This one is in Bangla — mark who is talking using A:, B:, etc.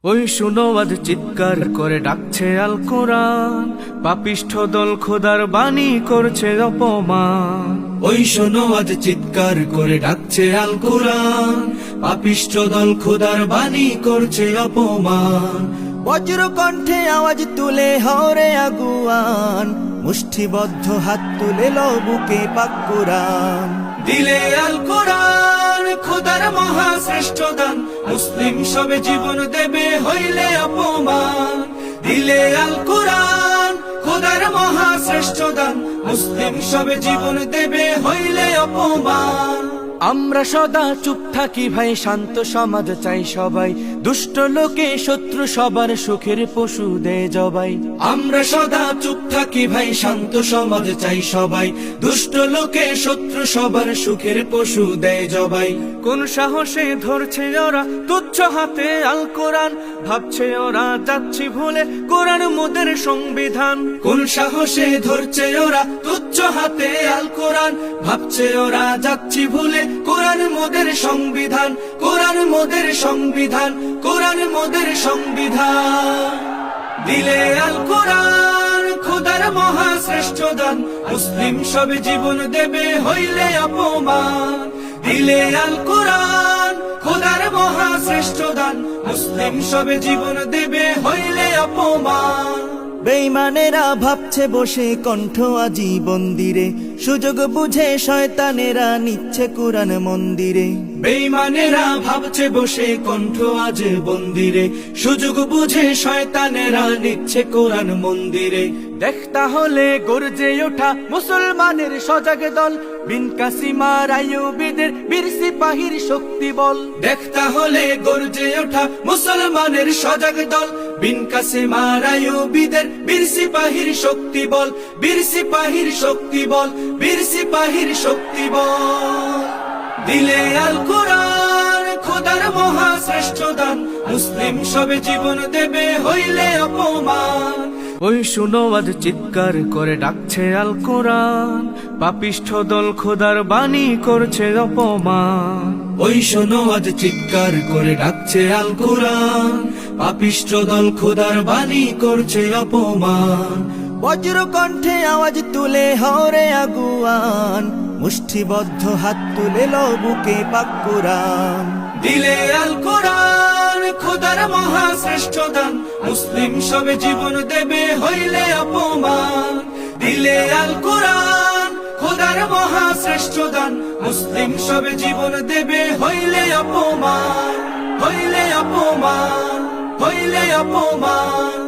A: ওই শুনো আজ চিৎকার করে ডাকছে আল কোরআন, পাপিষ্ঠ দল খোদার বাণী করছে অপমান।
B: ওই শোনো আজ চিৎকার করে ডাকছে আল কোরআন, পাপিষ্ঠ দল খোদার বাণী করছে অপমান।
C: বজ্র কণ্ঠে আওয়াজ তুলে হরে আগুয়ান, মুষ্টিবদ্ধ হাত তুলে লো বুকে পাক কোরআন।
B: দিলে আল কোরআন খোদার মহা শ্রেষ্ঠ দান, মুসলিম সবে জীবন দেবে হইলে অপমান। দিলে আল কোরআন খোদার মহা শ্রেষ্ঠ দান, মুসলিম সবে জীবন দেবে হইলে অপমান।
C: আমরা সদা চুপ থাকি ভাই, শান্ত সমাজ চাই সবাই, দুষ্ট লোকে শত্রু সবার সুখের পশু দেয় জবাই।
B: আমরা সদা চুপ থাকি ভাই, শান্ত সমাজ চাই সবাই, দুষ্ট লোকে শত্রু সবার সুখের পশু দেয় জবাই।
A: কোন সাহসে ধরছে ওরা তুচ্ছ হাতে আল কোরআন, ভাবছে ওরা যাচ্ছি ভুলে কোরআন মোদের সংবিধান।
B: কোন সাহসে ধরছে ওরা তুচ্ছ হাতে আল কোরআন, ভাবছে ওরা যাচ্ছি ভুলে কোরআন মোদের সংবিধান। কোরআন মোদের সংবিধান, কোরআন মোদের সংবিধান। দিলে আল কোরআন খোদার মহা শ্রেষ্ঠ দান, মুসলিম সবে জীবন দেবে হইলে অপমান। দিলে আল কোরআন খোদার মহা শ্রেষ্ঠ দান, মুসলিম সবে জীবন দেবে হইলে অপমান।
C: বেঈমানেরা ভাবছে বসে কণ্ঠ আজি বন্দিরে, সুযোগ বুঝে শয়তানেরা নিচ্ছে কোরআন মন্দিরে।
B: বেঈমানেরা ভাবছে বসে কণ্ঠ আজ বন্দিরে, সুযোগ বুঝে শয়তানেরা নিচ্ছে কোরআন মন্দিরে।
A: দেখ তাহলে গর্জে ওঠা মুসলমানের সজাগ দল, বিন কাসিমার আইয়ুবীদের বীর সিপাহীর শক্তি বল।
B: দেখ তাহলে গর্জে ওঠা মুসলমানের সজাগ দল, বিন কাসিমার আইয়ুবীদের বীর সিপাহীর শক্তি বল। বীর সিপাহীর শক্তি বল, বীর সিপাহীর শক্তি বল। দিলে আল কোরআন খোদার মহা শ্রেষ্ঠ দান, মুসলিম সবে জীবন দেবে হইলে অপমান।
A: ওই শুনো আজ চিৎকার করে ডাকছে আল কোরআন, পাপিষ্ঠ দল খোদার বাণী করছে অপমান।
B: ওই শোনো আজ চিৎকার করে ডাকছে আল কোরআন, পাপিষ্ঠ দল খোদার বাণী করছে অপমান।
C: বজ্র কণ্ঠে আওয়াজ তুলে হরে আগুয়ান, মুষ্টিবদ্ধ হাত তুলে লো বুকে পাক কোরআন।
B: দিলে আল কোরআন খোদার মহা শ্রেষ্ঠ দান, মুসলিম সবে জীবন দেবে হইলে অপমান। দিলে আল কোরআন খোদার মহা শ্রেষ্ঠ দান, মুসলিম সবে জীবন দেবে হইলে অপমান। হইলে অপমান, হইলে অপমান।